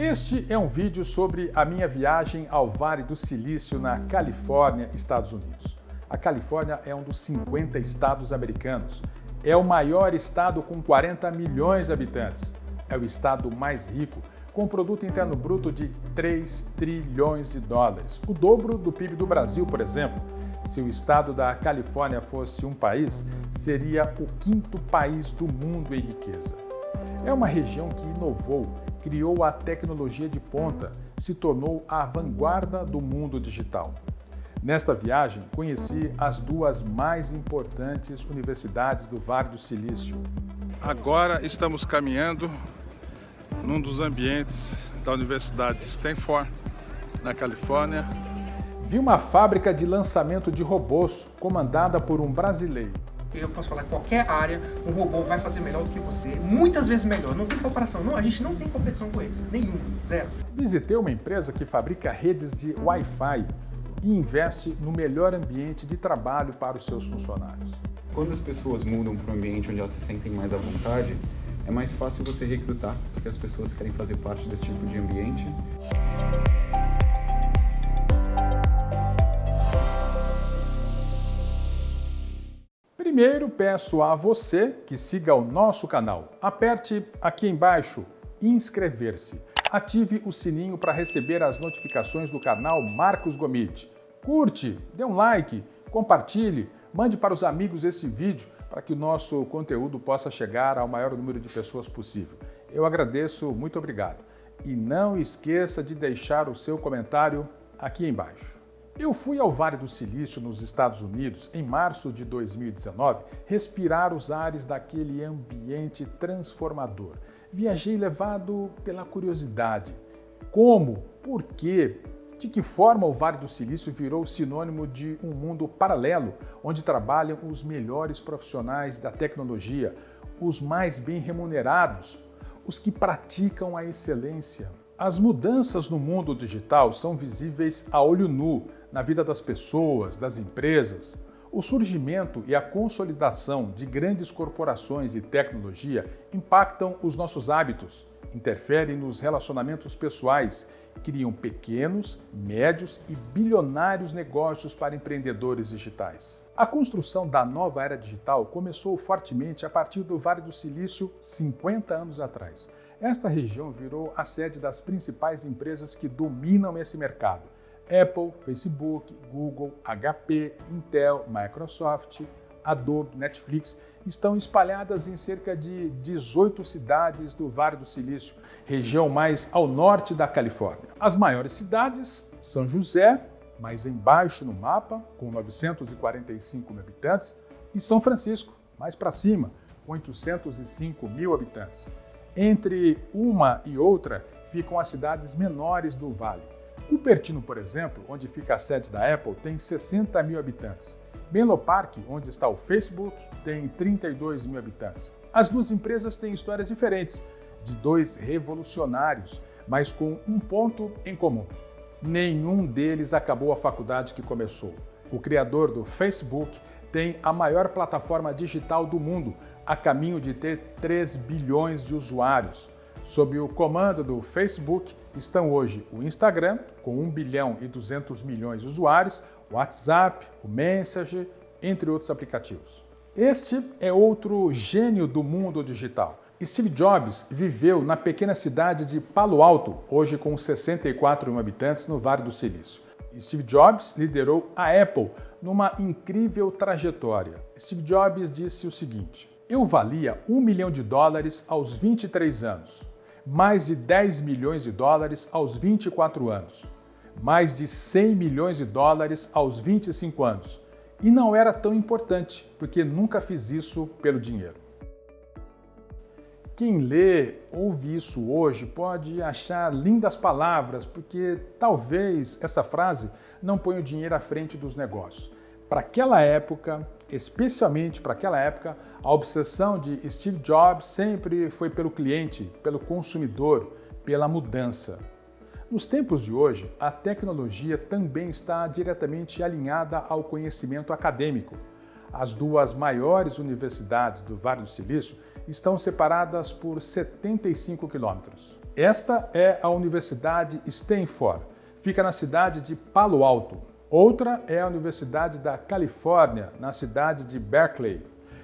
Este é um vídeo sobre a minha viagem ao Vale do Silício na Califórnia, Estados Unidos. A Califórnia é um dos 50 estados americanos. É o maior estado com 40 milhões de habitantes. É o estado mais rico, com um produto interno bruto de 3 trilhões de dólares, o dobro do PIB do Brasil, por exemplo. Se o estado da Califórnia fosse um país, seria o quinto país do mundo em riqueza. É uma região que inovou, criou a tecnologia de ponta, se tornou a vanguarda do mundo digital. Nesta viagem, conheci as duas mais importantes universidades do Vale do Silício. Agora estamos caminhando num dos ambientes da Universidade de Stanford, na Califórnia. Vi uma fábrica de lançamento de robôs comandada por um brasileiro. Eu posso falar que qualquer área, um robô vai fazer melhor do que você, muitas vezes melhor, não tem comparação, não, a gente não tem competição com eles, nenhum, zero. Visitei uma empresa que fabrica redes de Wi-Fi e investe no melhor ambiente de trabalho para os seus funcionários. Quando as pessoas mudam para um ambiente onde elas se sentem mais à vontade, é mais fácil você recrutar, porque as pessoas querem fazer parte desse tipo de ambiente. Primeiro, peço a você que siga o nosso canal. Aperte aqui embaixo, inscrever-se. Ative o sininho para receber as notificações do canal Marcos Gomide. Curte, dê um like, compartilhe, mande para os amigos esse vídeo para que o nosso conteúdo possa chegar ao maior número de pessoas possível. Eu agradeço, muito obrigado. E não esqueça de deixar o seu comentário aqui embaixo. Eu fui ao Vale do Silício, nos Estados Unidos, em março de 2019, respirar os ares daquele ambiente transformador. Viajei levado pela curiosidade. Como? Por quê? De que forma o Vale do Silício virou sinônimo de um mundo paralelo, onde trabalham os melhores profissionais da tecnologia, os mais bem remunerados, os que praticam a excelência? As mudanças no mundo digital são visíveis a olho nu na vida das pessoas, das empresas. O surgimento e a consolidação de grandes corporações de tecnologia impactam os nossos hábitos, interferem nos relacionamentos pessoais, criam pequenos, médios e bilionários negócios para empreendedores digitais. A construção da nova era digital começou fortemente a partir do Vale do Silício 50 anos atrás. Esta região virou a sede das principais empresas que dominam esse mercado. Apple, Facebook, Google, HP, Intel, Microsoft, Adobe, Netflix estão espalhadas em cerca de 18 cidades do Vale do Silício, região mais ao norte da Califórnia. As maiores cidades, São José, mais embaixo no mapa, com 945 mil habitantes, e São Francisco, mais para cima, com 805 mil habitantes. Entre uma e outra ficam as cidades menores do Vale. Cupertino, por exemplo, onde fica a sede da Apple, tem 60 mil habitantes. Menlo Park, onde está o Facebook, tem 32 mil habitantes. As duas empresas têm histórias diferentes, de dois revolucionários, mas com um ponto em comum. Nenhum deles acabou a faculdade que começou. O criador do Facebook tem a maior plataforma digital do mundo, a caminho de ter 3 bilhões de usuários. Sob o comando do Facebook estão hoje o Instagram, com 1 bilhão e 200 milhões de usuários, o WhatsApp, o Messenger, entre outros aplicativos. Este é outro gênio do mundo digital. Steve Jobs viveu na pequena cidade de Palo Alto, hoje com 64 mil habitantes no Vale do Silício. Steve Jobs liderou a Apple numa incrível trajetória. Steve Jobs disse o seguinte: "Eu valia $1 milhão aos 23 anos, mais de 10 milhões de dólares aos 24 anos, mais de 100 milhões de dólares aos 25 anos. E não era tão importante, porque nunca fiz isso pelo dinheiro." Quem lê, ouve isso hoje, pode achar lindas palavras, porque talvez essa frase não ponha o dinheiro à frente dos negócios. Para aquela época, especialmente para aquela época, a obsessão de Steve Jobs sempre foi pelo cliente, pelo consumidor, pela mudança. Nos tempos de hoje, a tecnologia também está diretamente alinhada ao conhecimento acadêmico. As duas maiores universidades do Vale do Silício estão separadas por 75 quilômetros. Esta é a Universidade Stanford, fica na cidade de Palo Alto. Outra é a Universidade da Califórnia, na cidade de Berkeley.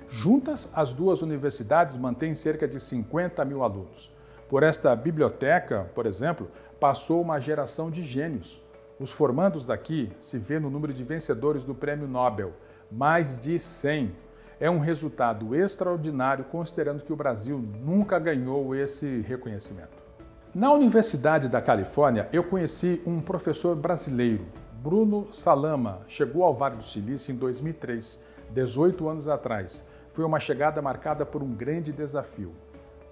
Juntas, as duas universidades mantêm cerca de 50 mil alunos. Por esta biblioteca, por exemplo, passou uma geração de gênios. Os formandos daqui se vê no número de vencedores do Prêmio Nobel, mais de 100. É um resultado extraordinário, considerando que o Brasil nunca ganhou esse reconhecimento. Na Universidade da Califórnia, eu conheci um professor brasileiro, Bruno Salama. Chegou ao Vale do Silício em 2003, 18 anos atrás. Foi uma chegada marcada por um grande desafio.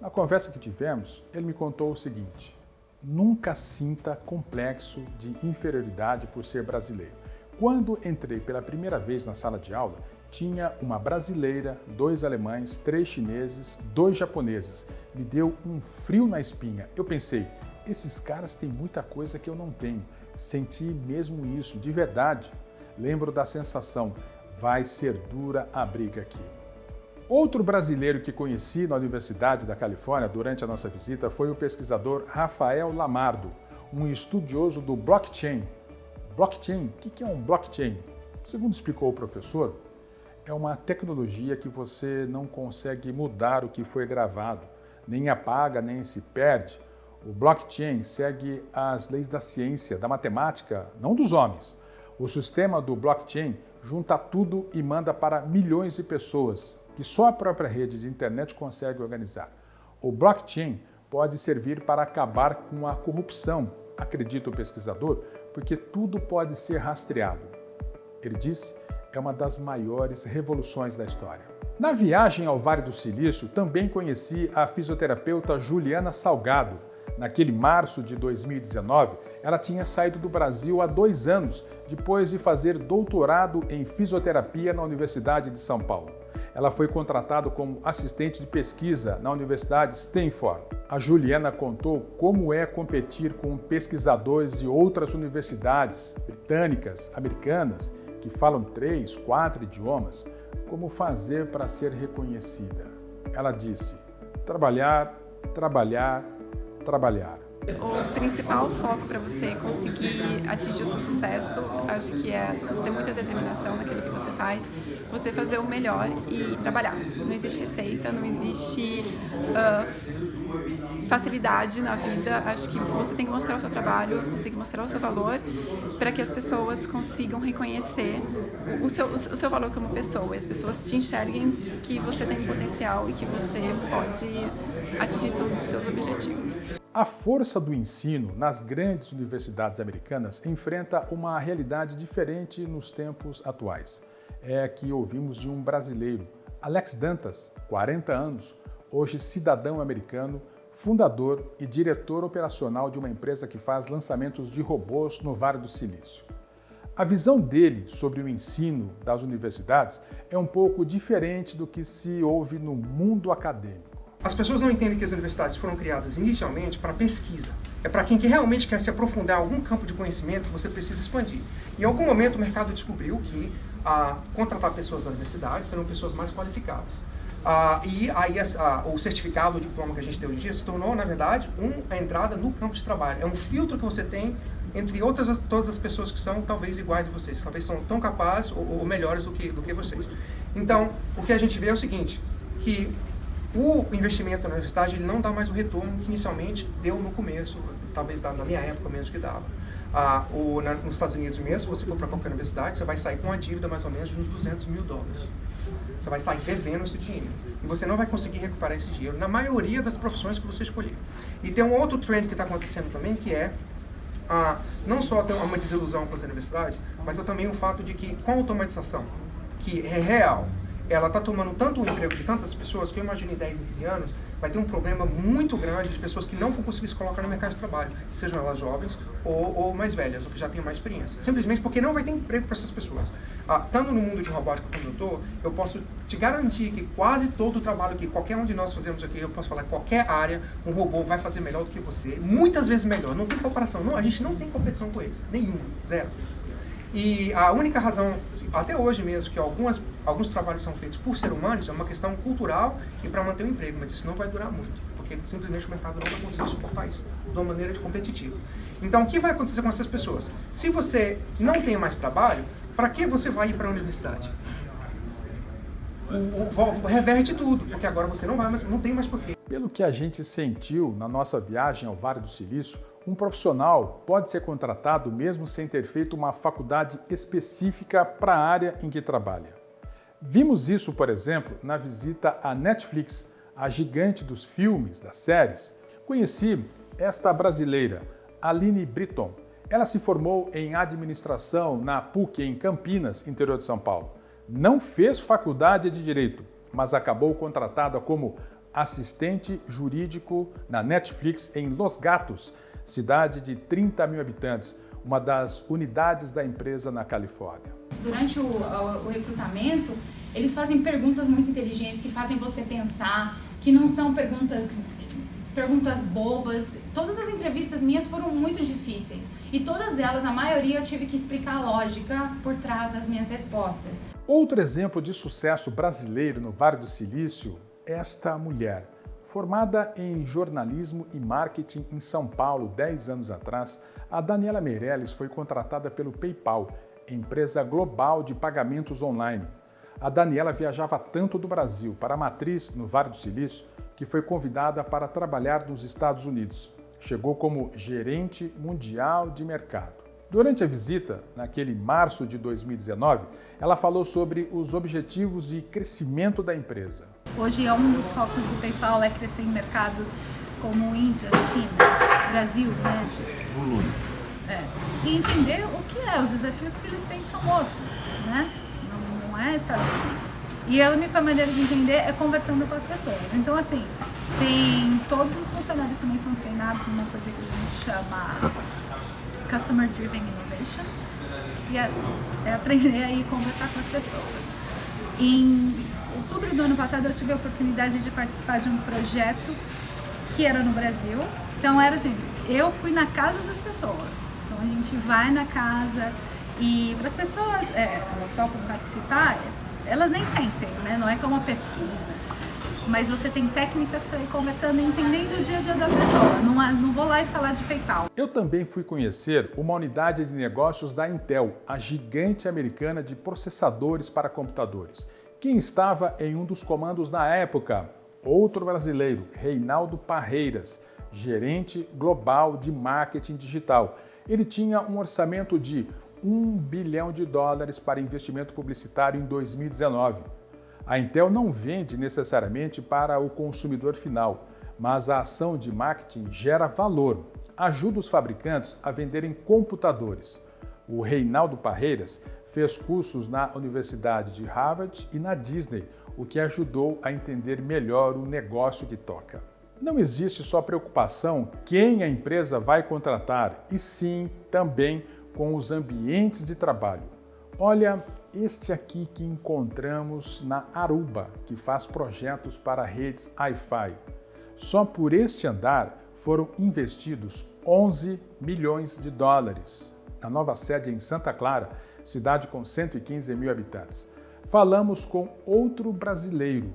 Na conversa que tivemos, ele me contou o seguinte: nunca sinta complexo de inferioridade por ser brasileiro. Quando entrei pela primeira vez na sala de aula, tinha uma brasileira, 2 alemães, 3 chineses, 2 japoneses. Me deu um frio na espinha. Eu pensei, esses caras têm muita coisa que eu não tenho. Senti mesmo isso, de verdade. Lembro da sensação, vai ser dura a briga aqui. Outro brasileiro que conheci na Universidade da Califórnia durante a nossa visita foi o pesquisador Rafael Lamardo, um estudioso do blockchain. Blockchain? O que é um blockchain? Segundo explicou o professor, é uma tecnologia que você não consegue mudar o que foi gravado, nem apaga, nem se perde. O blockchain segue as leis da ciência, da matemática, não dos homens. O sistema do blockchain junta tudo e manda para milhões de pessoas, que só a própria rede de internet consegue organizar. O blockchain pode servir para acabar com a corrupção, acredita o pesquisador, porque tudo pode ser rastreado. Ele disse, é uma das maiores revoluções da história. Na viagem ao Vale do Silício, também conheci a fisioterapeuta Juliana Salgado. Naquele março de 2019, ela tinha saído do Brasil há 2 anos, depois de fazer doutorado em fisioterapia na Universidade de São Paulo. Ela foi contratada como assistente de pesquisa na Universidade Stanford. A Juliana contou como é competir com pesquisadores de outras universidades britânicas, americanas, que falam 3, 4 idiomas, como fazer para ser reconhecida. Ela disse, trabalhar, trabalhar, trabalhar. O principal foco para você conseguir atingir o seu sucesso, acho que é você ter muita determinação naquilo que você faz, você fazer o melhor e trabalhar. Não existe receita, não existe facilidade na vida. Acho que você tem que mostrar o seu trabalho, você tem que mostrar o seu valor para que as pessoas consigam reconhecer o seu valor como pessoa. E as pessoas te enxerguem que você tem potencial e que você pode atingir todos os seus objetivos. A força do ensino nas grandes universidades americanas enfrenta uma realidade diferente nos tempos atuais. É que ouvimos de um brasileiro, Alex Dantas, 40 anos, hoje cidadão americano, fundador e diretor operacional de uma empresa que faz lançamentos de robôs no Vale do Silício. A visão dele sobre o ensino das universidades é um pouco diferente do que se ouve no mundo acadêmico. As pessoas não entendem que as universidades foram criadas inicialmente para pesquisa. É para quem realmente quer se aprofundar em algum campo de conhecimento que você precisa expandir. Em algum momento o mercado descobriu que contratar pessoas da universidade serão pessoas mais qualificadas. E aí o certificado, o diploma que a gente tem hoje em dia se tornou, na verdade, a entrada no campo de trabalho. É um filtro que você tem entre todas as pessoas que são talvez iguais a vocês, talvez são tão capazes ou melhores do que vocês. Então, o que a gente vê é o seguinte, que o investimento na universidade ele não dá mais o retorno que inicialmente deu no começo, talvez na minha época mesmo que dava. Nos Estados Unidos mesmo, se você for para qualquer universidade, você vai sair com uma dívida mais ou menos de uns $200 mil. Você vai sair devendo esse dinheiro. E você não vai conseguir recuperar esse dinheiro na maioria das profissões que você escolher. E tem um outro trend que está acontecendo também, que é não só ter uma desilusão com as universidades, mas é também o fato de que com a automatização, que é real, ela está tomando tanto o emprego de tantas pessoas que eu imagino em 10 e 15 anos vai ter um problema muito grande de pessoas que não vão conseguir se colocar no mercado de trabalho, sejam elas jovens ou mais velhas, ou que já tenham mais experiência. Simplesmente porque não vai ter emprego para essas pessoas. Estando no mundo de robótica como eu posso te garantir que quase todo o trabalho que qualquer um de nós fazemos aqui, eu posso falar qualquer área, um robô vai fazer melhor do que você, muitas vezes melhor. Não tem comparação, não, a gente não tem competição com eles, nenhuma, zero. E a única razão, até hoje mesmo, que alguns trabalhos são feitos por seres humanos é uma questão cultural e para manter o emprego, mas isso não vai durar muito. porque simplesmente o mercado não vai conseguir suportar isso de uma maneira competitiva. Então, o que vai acontecer com essas pessoas? Se você não tem mais trabalho, para que você vai ir para a universidade? Reverte tudo, porque agora você não tem mais porquê. Pelo que a gente sentiu na nossa viagem ao Vale do Silício, um profissional pode ser contratado mesmo sem ter feito uma faculdade específica para a área em que trabalha. Vimos isso, por exemplo, na visita à Netflix, a gigante dos filmes, das séries. Conheci esta brasileira, Aline Britton. Ela se formou em administração na PUC em Campinas, interior de São Paulo. Não fez faculdade de Direito, mas acabou contratada como assistente jurídico na Netflix em Los Gatos, cidade de 30 mil habitantes, uma das unidades da empresa na Califórnia. Durante o recrutamento, eles fazem perguntas muito inteligentes que fazem você pensar, que não são perguntas bobas. Todas as entrevistas minhas foram muito difíceis e todas elas, a maioria, eu tive que explicar a lógica por trás das minhas respostas. Outro exemplo de sucesso brasileiro no Vale do Silício é esta mulher. Formada em jornalismo e marketing em São Paulo 10 anos atrás, a Daniela Meirelles foi contratada pelo PayPal, empresa global de pagamentos online. A Daniela viajava tanto do Brasil para a matriz no Vale do Silício que foi convidada para trabalhar nos Estados Unidos. Chegou como gerente mundial de mercado. Durante a visita, naquele março de 2019, ela falou sobre os objetivos de crescimento da empresa. Hoje, um dos focos do PayPal é crescer em mercados como Índia, China, Brasil, México. Volume. E entender o que é, os desafios que eles têm são outros, né? Não é Estados Unidos. E a única maneira de entender é conversando com as pessoas. Então, assim, todos os funcionários também são treinados numa coisa que a gente chama Customer Driven Innovation, que é aprender a ir conversar com as pessoas. Em outubro do ano passado, eu tive a oportunidade de participar de um projeto que era no Brasil. Então, eu fui na casa das pessoas. Então, a gente vai na casa e para as pessoas, elas topam participar, elas nem sentem, né? Não é como uma pesquisa. Mas você tem técnicas para ir conversando e entendendo o dia a dia da pessoa. Não vou lá e falar de PayPal. Eu também fui conhecer uma unidade de negócios da Intel, a gigante americana de processadores para computadores. Quem estava em um dos comandos na época? Outro brasileiro, Reinaldo Parreiras, gerente global de marketing digital. Ele tinha um orçamento de $1 bilhão para investimento publicitário em 2019. A Intel não vende necessariamente para o consumidor final, mas a ação de marketing gera valor, ajuda os fabricantes a venderem computadores. O Reinaldo Parreiras fez cursos na Universidade de Harvard e na Disney, o que ajudou a entender melhor o negócio que toca. Não existe só preocupação quem a empresa vai contratar, e sim também com os ambientes de trabalho. Olha, este aqui que encontramos na Aruba, que faz projetos para redes Wi-Fi. Só por este andar foram investidos $11 milhões. Na nova sede em Santa Clara, cidade com 115 mil habitantes. Falamos com outro brasileiro,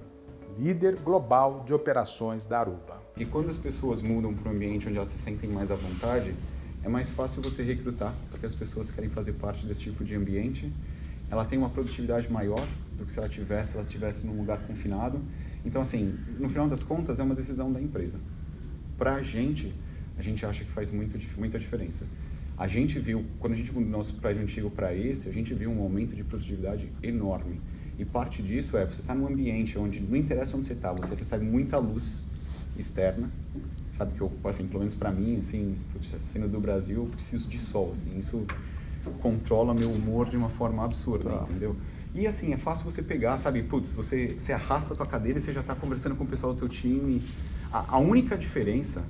líder global de operações da Aruba. E quando as pessoas mudam para um ambiente onde elas se sentem mais à vontade, é mais fácil você recrutar, porque as pessoas querem fazer parte desse tipo de ambiente. Ela tem uma produtividade maior do que se ela estivesse num lugar confinado. Então, assim, no final das contas, é uma decisão da empresa. A gente acha que faz muita diferença. A gente viu, quando a gente mudou do nosso prédio antigo para esse, a gente viu um aumento de produtividade enorme. E parte disso você está num ambiente onde, não interessa onde você recebe muita luz externa. Sabe que eu, assim, pelo menos para mim, assim, sendo do Brasil, eu preciso de sol, assim, isso controla meu humor de uma forma absurda, entendeu? E assim, é fácil você pegar, sabe, você arrasta a tua cadeira e você já está conversando com o pessoal do teu time. A única diferença,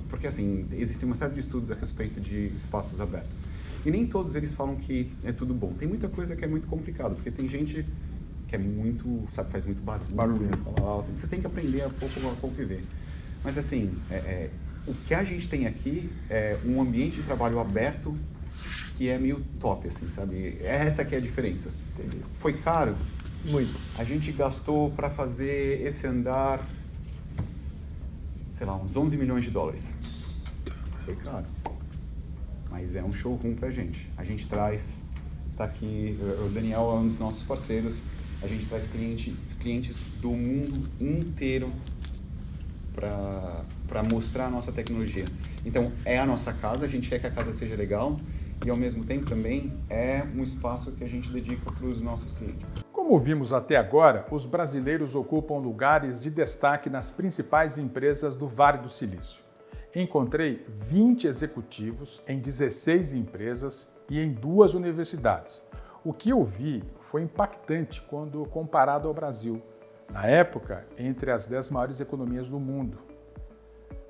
porque assim, existem uma série de estudos a respeito de espaços abertos, e nem todos eles falam que é tudo bom. Tem muita coisa que é muito complicado, porque tem gente que é muito, sabe, faz muito barulho, fala alto, você tem que aprender a conviver. Mas assim, o que a gente tem aqui é um ambiente de trabalho aberto que é meio top, assim, sabe? Essa que é a diferença. Entendi. Foi caro? Muito. A gente gastou para fazer esse andar sei lá, uns 11 milhões de dólares. Foi caro. Mas é um showroom pra gente. A gente traz, tá aqui, o Daniel é um dos nossos parceiros, a gente traz clientes do mundo inteiro para mostrar a nossa tecnologia. Então, é a nossa casa, a gente quer que a casa seja legal e, ao mesmo tempo, também é um espaço que a gente dedica para os nossos clientes. Como vimos até agora, os brasileiros ocupam lugares de destaque nas principais empresas do Vale do Silício. Encontrei 20 executivos em 16 empresas e em 2 universidades. O que eu vi foi impactante quando comparado ao Brasil, na época, entre as 10 maiores economias do mundo.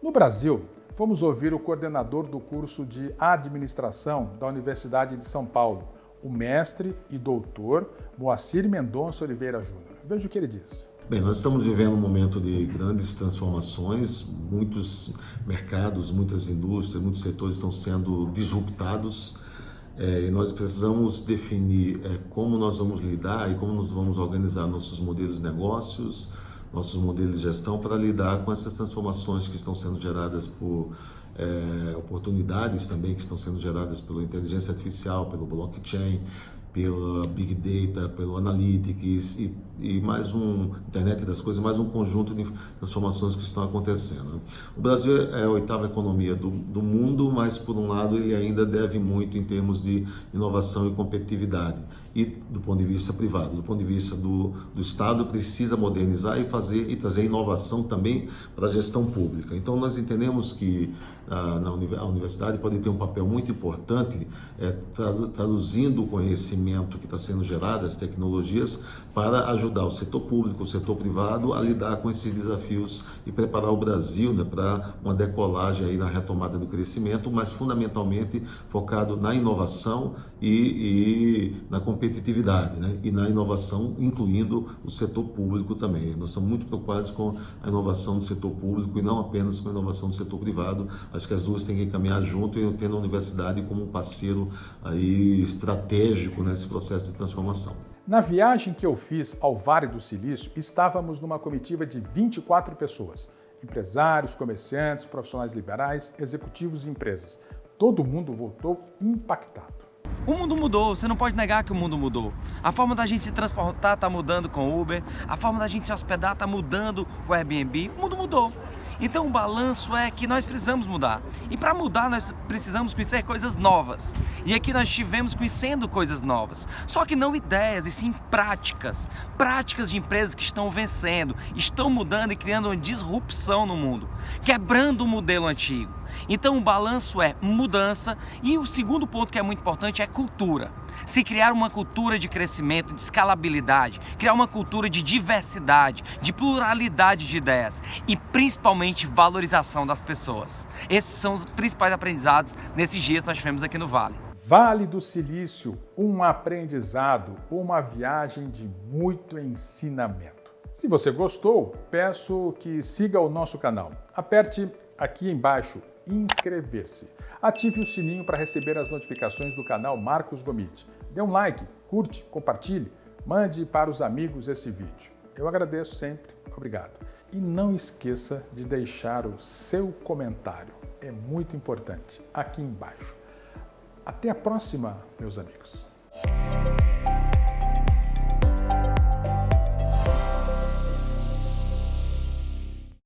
No Brasil, fomos ouvir o coordenador do curso de administração da Universidade de São Paulo, o mestre e doutor Moacir Mendonça Oliveira Júnior. Veja o que ele diz. Bem, nós estamos vivendo um momento de grandes transformações, muitos mercados, muitas indústrias, muitos setores estão sendo disruptados e nós precisamos definir como nós vamos lidar e como nós vamos organizar nossos modelos de negócios, nossos modelos de gestão para lidar com essas transformações que estão sendo geradas por oportunidades também que estão sendo geradas pela inteligência artificial, pelo blockchain, pela Big Data, pelo Analytics e mais Internet das Coisas, mais um conjunto de transformações que estão acontecendo. O Brasil é a 8ª economia do mundo, mas por um lado ele ainda deve muito em termos de inovação e competitividade. E do ponto de vista privado, do ponto de vista do Estado, precisa modernizar e trazer inovação também para a gestão pública. Então nós entendemos que a universidade pode ter um papel muito importante traduzindo o conhecimento que está sendo gerado, as tecnologias, para ajudar o setor público, o setor privado a lidar com esses desafios e preparar o Brasil para uma decolagem aí na retomada do crescimento, mas fundamentalmente focado na inovação e na competitividade, né? E na inovação, incluindo o setor público também. Nós estamos muito preocupados com a inovação do setor público e não apenas com a inovação do setor privado. Acho que as duas têm que caminhar junto e tendo a universidade como um parceiro aí estratégico nesse processo de transformação. Na viagem que eu fiz ao Vale do Silício, estávamos numa comitiva de 24 pessoas, empresários, comerciantes, profissionais liberais, executivos e empresas. Todo mundo voltou impactado. O mundo mudou, você não pode negar que o mundo mudou. A forma da gente se transportar está mudando com o Uber, a forma da gente se hospedar está mudando com o Airbnb, o mundo mudou. Então o balanço é que nós precisamos mudar. E para mudar nós precisamos conhecer coisas novas. E aqui nós estivemos conhecendo coisas novas. Só que não ideias, e sim práticas. Práticas de empresas que estão vencendo, estão mudando e criando uma disrupção no mundo. Quebrando o modelo antigo. Então o balanço é mudança e o segundo ponto que é muito importante é cultura. Se criar uma cultura de crescimento, de escalabilidade, criar uma cultura de diversidade, de pluralidade de ideias e principalmente valorização das pessoas. Esses são os principais aprendizados nesses dias que nós tivemos aqui no Vale. Vale do Silício, um aprendizado, uma viagem de muito ensinamento. Se você gostou, peço que siga o nosso canal. Aperte aqui embaixo inscrever-se. Ative o sininho para receber as notificações do canal Marcos Gomide. Dê um like, curte, compartilhe, mande para os amigos esse vídeo. Eu agradeço sempre, obrigado. E não esqueça de deixar o seu comentário, é muito importante, aqui embaixo. Até a próxima, meus amigos.